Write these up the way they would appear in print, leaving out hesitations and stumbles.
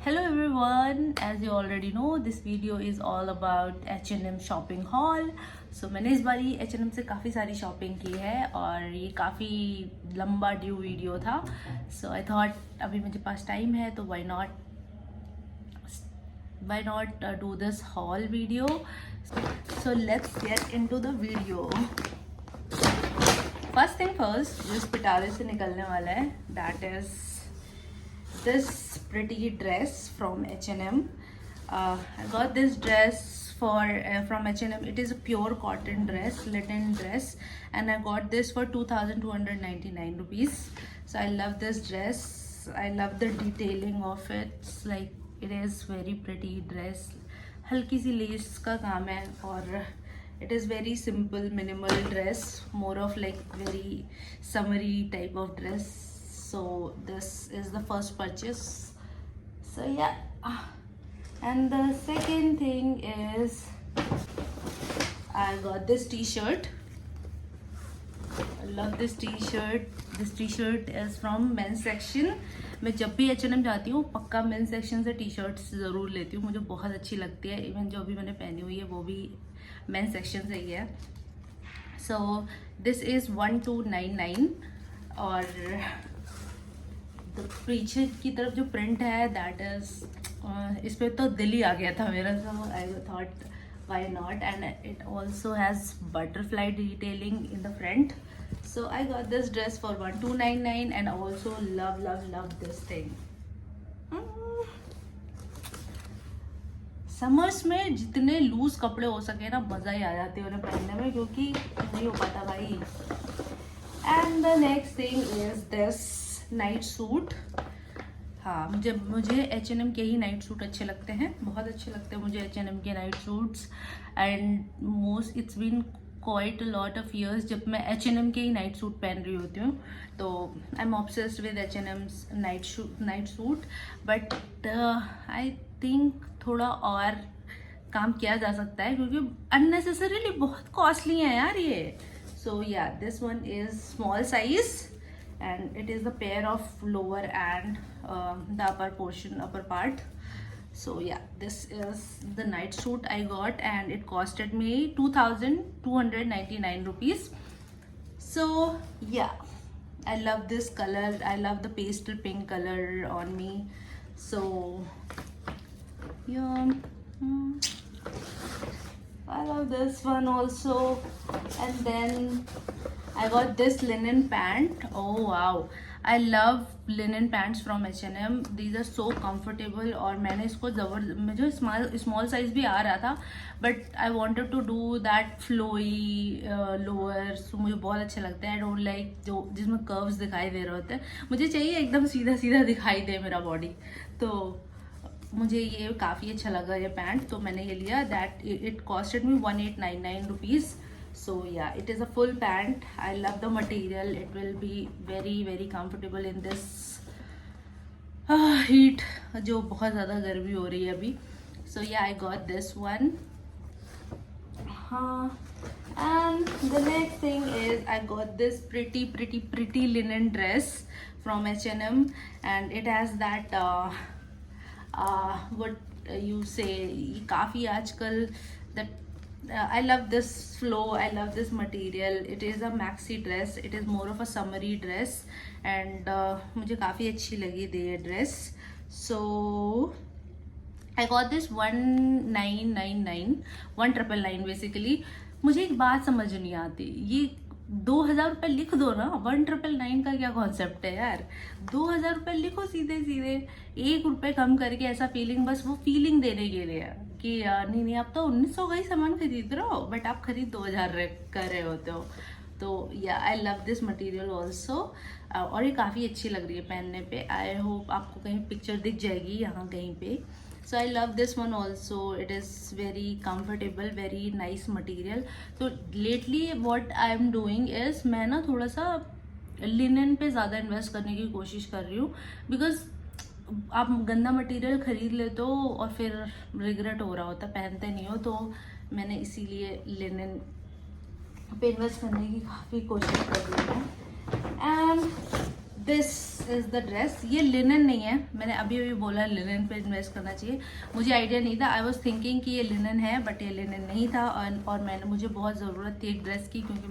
Hello everyone, as you already know this video is all about H&M shopping haul. So मैंने इस बारी H&M से काफ़ी सारी शॉपिंग की है और ये काफ़ी लंबा ड्यू वीडियो था. So I thought अभी मुझे पास टाइम है तो why not do this haul video. So let's get into the video. First thing first, जिस पिटारे से निकलने वाला है that is this pretty dress from H&M. I got this dress from H&M. It is a pure cotton dress, linen dress, and I got this for 2,299 rupees. So I love this dress. I love the detailing of it. It's like it is very pretty dress. हल्की सी less का काम है और it is very simple, minimal dress, more of like very summery type of dress. So this is the first purchase. So yeah, and the second thing is I got this t-shirt. I love this t-shirt. This t-shirt is from men's section. मैं जब भी H&M जाती हूँ पक्का mains section से T shirts ज़रूर लेती हूँ, मुझे बहुत अच्छी लगती है. इवन जो भी मैंने पहनी हुई है वो भी मेंस सेक्शन से ही है. सो दिस इज़ 1299 और पीछे की तरफ जो प्रिंट है दैट इज़ इस पर तो दिल ही आ गया था मेरा. So I thought why not, and it also has butterfly detailing in the front. So I got this dress for 1299 and also love this thing. Summers में जितने लूज कपड़े हो सके ना मज़ा ही आ जाती है उन्हें पहनने में, क्योंकि नहीं हो पाता भाई. And the next thing is this night suit. हाँ, मुझे H&M के ही नाइट सूट अच्छे लगते हैं, बहुत अच्छे लगते हैं मुझे H&M के night suits. And it's been quite a lot of years जब मैं H&M के ही नाइट सूट पहन रही होती हूँ, तो I am obsessed with H&M's night suit. But I think थोड़ा और काम किया जा सकता है क्योंकि अननेसेसरीली बहुत कॉस्टली है यार ये. सो या, this one is small size and it is the pair of lower and the upper part. So yeah, this is the night suit I got and it costed me 2,299 rupees. So yeah, I love this color. I love the pastel pink color on me. So yeah, I love this one also. And then I got this linen pant. Oh wow, I love linen pants from H&M. These are so comfortable. और मैंने इसको मुझे small size भी आ रहा था, but I wanted to do that flowy lowers. मुझे बहुत अच्छे लगते हैं. आई डोंट लाइक जो जिसमें कर्व्स दिखाई दे रहे होते हैं, मुझे चाहिए एकदम सीधा सीधा दिखाई दे मेरा बॉडी. तो मुझे ये काफ़ी अच्छा लगा ये पैंट, तो मैंने ये लिया. That it costed me 1899 rupees. So yeah, it is a full pant. I love the material. It will be very comfortable in this heat जो बहुत ज़्यादा गर्मी हो रही है अभी. So yeah, I got this one. And the next thing is I got this pretty linen dress from H&M, and it has that what you say, काफ़ी आजकल that I love this flow. I love this material. It is a maxi dress. It is more of a summery dress, and मुझे काफ़ी अच्छी लगी थी ये dress. So I got this 1999 basically. मुझे एक बात समझ नहीं आती, ये 2,000 रुपये लिख दो ना. 1999 का क्या कॉन्सेप्ट है यार. 2,000 रुपये लिखो सीधे सीधे, 1 रुपये कम करके ऐसा फीलिंग, बस वो फीलिंग देने के लिए कि नहीं आप तो 1900 का ही सामान खरीद रहे हो बट आप खरीद 2,000 कर रहे होते हो. तो या, आई लव दिस मटेरियल ऑल्सो, और ये काफ़ी अच्छी लग रही है पहनने पे. आई होप आपको कहीं पिक्चर दिख जाएगी यहाँ कहीं पे. So I love this one also. It is very comfortable, very nice material. तो lately what I am doing is मैं ना थोड़ा सा लिनन पे ज़्यादा इन्वेस्ट करने की कोशिश कर रही हूँ, बिकॉज आप गंदा मटेरियल खरीद लेते हो और फिर रिग्रेट हो रहा होता, पहनते नहीं हो. तो मैंने इसीलिए लिनन पे इन्वेस्ट करने की काफ़ी कोशिश कर रही हूँ. And this is the dress. ये लिनन नहीं है, मैंने अभी अभी बोला लिनन पे इन्वेस्ट करना चाहिए. मुझे आइडिया नहीं था. आई वॉज थिंकिंग कि ये लिनन है, बट ये लिनन नहीं था. और मुझे बहुत ज़रूरत थी एक ड्रेस की, क्योंकि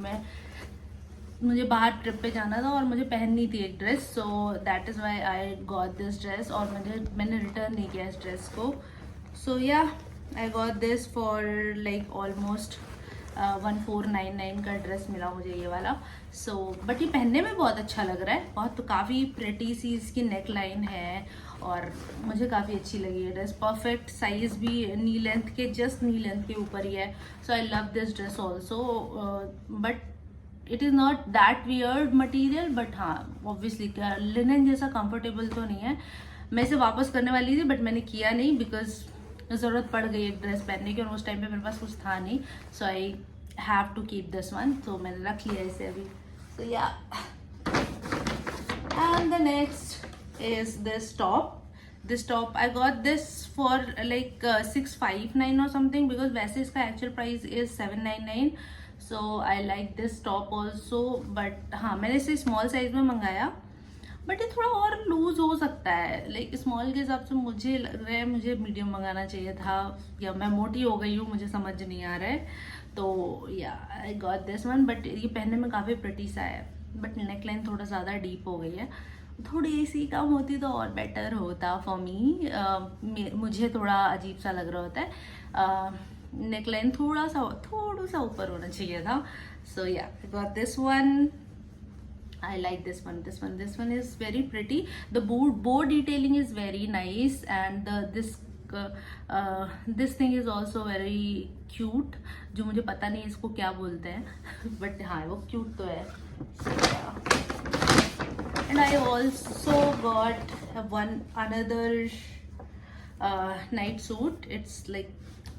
मुझे बाहर ट्रिप पे जाना था और मुझे पहननी थी एक dress. So that is why I got this dress. और मैंने रिटर्न नहीं किया इस ड्रेस को. सो या आई got this for like almost 1499 का ड्रेस मिला मुझे ये वाला. सो बट ये पहनने में बहुत अच्छा लग रहा है. बहुत काफ़ी प्रिटी सी इसकी नेक लाइन है और मुझे काफ़ी अच्छी लगी ये ड्रेस. परफेक्ट साइज़ भी नी लेंथ के, जस्ट नी लेंथ के ऊपर ही है. So I love this dress also. But it is not that weird material. But हाँ, ऑब्वियसली लिनन जैसा कंफर्टेबल तो नहीं है. मैं इसे वापस करने वाली थी बट मैंने किया नहीं, बिकॉज ज़रूरत पड़ गई एक ड्रेस पहनने की और उस टाइम पे मेरे पास कुछ था नहीं. So I have to keep this one. तो मैंने रख लिया इसे अभी. So yeah, and the next is this top. This top I got this for like 659 or something, because वैसे इसका actual price is 799. So I like this top also. But हाँ, मैंने इसे स्मॉल साइज में मंगाया, बट ये थोड़ा और लूज हो सकता है. लाइक स्मॉल के हिसाब से मुझे लग रहा है मुझे मीडियम मंगाना चाहिए था, या मैं मोटी हो गई हूँ, मुझे समझ नहीं आ रहा है. तो या आई गॉट दिस वन. बट ये पहनने में काफ़ी प्रिटी सा है, बट नेकलाइन थोड़ा ज़्यादा डीप हो गई है. थोड़ी सी कम होती तो और बेटर होता फॉर मी. मुझे थोड़ा अजीब सा लग रहा होता है. नेकलाइन थोड़ा सा ऊपर होना चाहिए था. सो या, आई got this one. I like this one. This one is very pretty. The bow detailing is very nice, and this thing is also very cute. जो मुझे पता नहीं इसको क्या बोलते हैं, but हाँ वो cute तो है. And I also got another night suit. It's like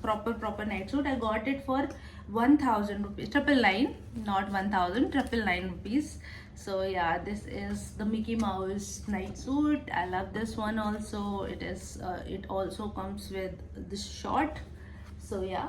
proper night suit. I got it for 1000 rupees, 999, not 1000, 999 rupees. So yeah, this is the Mickey Mouse night suit. I love this one also. It also comes with this short. So yeah.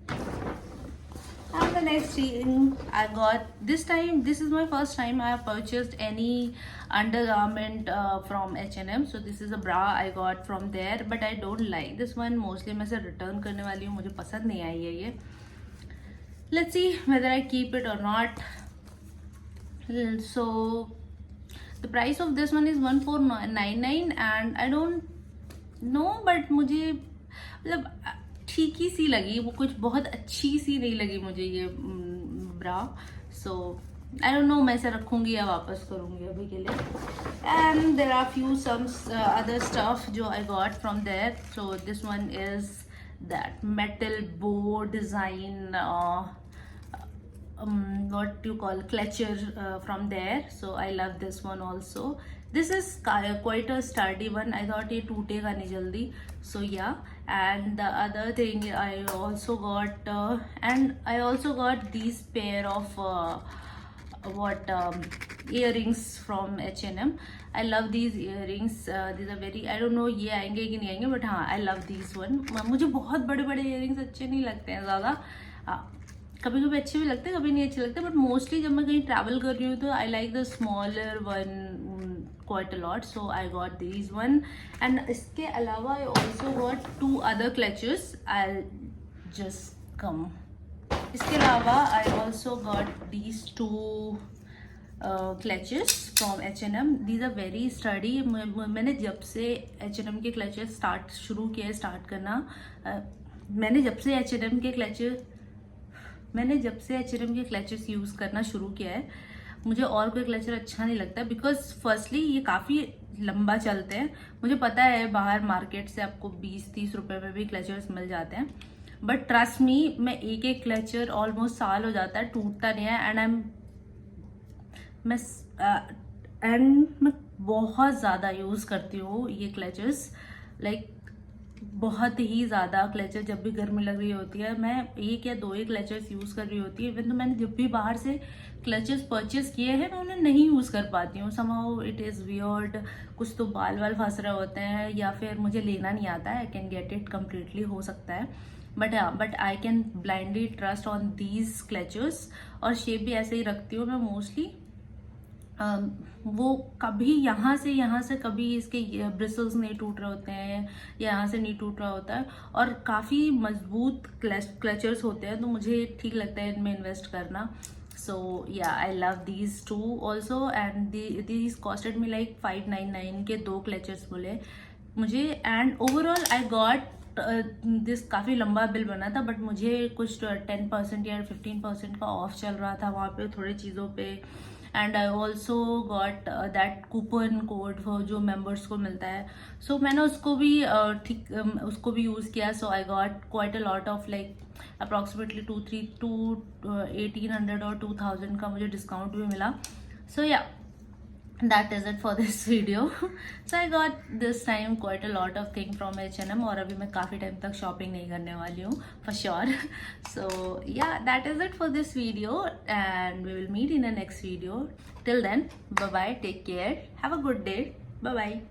And the next thing I got this time, this is my first time I have purchased any undergarment from H&M. So this is a bra I got from there, but I don't like this one. Mostly मैं इसे return करने वाली हूँ, मुझे पसंद नहीं आई है ये. Let's see whether I keep it or not. So the price of this one is 1499, and I don't know, but मुझे मतलब ठीक ही सी लगी वो, कुछ बहुत अच्छी सी नहीं लगी मुझे ये ब्रा. सो आई डोंट नो मैं इसे रखूँगी या वापस करूँगी अभी के लिए. And there are few some other stuff जो I got from there. So this one is that metal bow design, what you call clutcher from there. So I love this one also. This is quite a sturdy one. I thought ये टूटेगा नहीं जल्दी. So yeah, and the other thing I also got these pair of earrings from H&M. I love these earrings. These are very, I don't know ये आएंगे कि नहीं आएंगे, but हाँ I love these one. मुझे बहुत बड़े बड़े earrings अच्छे नहीं लगते हैं ज़्यादा. कभी कभी अच्छे भी लगते हैं, कभी नहीं अच्छे लगते, बट मोस्टली जब मैं कहीं ट्रैवल कर रही हूँ तो I like the smaller one quite a lot. So I got these one. And इसके अलावा I also got 2 other clutches. I just come. इसके अलावा I also got these 2 clutches from H&M. These are very sturdy. मैंने जब से H&M के clutches शुरू किया स्टार्ट करना, मैंने जब से H&M के क्लचेस यूज़ करना शुरू किया है, मुझे और कोई क्लचर अच्छा नहीं लगता. बिकॉज फर्स्टली ये काफ़ी लंबा चलते हैं. मुझे पता है बाहर मार्केट से आपको 20-30 रुपए में भी क्लचर्स मिल जाते हैं, बट ट्रस्ट मी, मैं एक क्लचर ऑलमोस्ट साल हो जाता है, टूटता नहीं है. एंड मैं बहुत ज़्यादा यूज़ करती हूँ ये क्लचर्स. लाइक बहुत ही ज़्यादा क्लचर. जब भी गर्मी लग रही होती है मैं 1 या 2 ही क्लचर्स यूज़ कर रही होती है. इवन तो मैंने जब भी बाहर से क्लचर्स परचेज किए हैं मैं उन्हें नहीं यूज़ कर पाती हूँ. Somehow it is weird. कुछ तो बाल फंस रहे होते हैं, या फिर मुझे लेना नहीं आता है. I can get it completely, हो सकता है, but I can blindly trust on these clutchers. और शेप भी ऐसे ही रखती हूँ मैं मोस्टली. वो कभी यहाँ से कभी इसके ब्रिसल्स नहीं टूट रहे होते हैं, या यहाँ से नहीं टूट रहा होता है, और काफ़ी मजबूत क्लचर्स होते हैं, तो मुझे ठीक लगता है इनमें इन्वेस्ट करना. So yeah, I love these two also, and these costed me like 599 के 2 क्लचर्स बोले मुझे. And overall I got this. काफ़ी लंबा बिल बना था, बट मुझे कुछ 10% या 15% का ऑफ चल रहा था वहाँ पे थोड़ी चीज़ों पे. And I also got that coupon code for जो मेंबर्स को मिलता है. सो मैंने उसको भी उसको भी यूज़ किया. So I got quite a lot of like approximately 1800 or 2000 का मुझे डिस्काउंट भी मिला. सो या, that is it for this video. So I got this time quite a lot of thing from H&M, और अभी मैं काफ़ी टाइम तक शॉपिंग नहीं करने वाली हूँ for sure. So yeah, that is it for this video, and we will meet in the next video. Till then, bye bye, take care, have a good day, bye bye.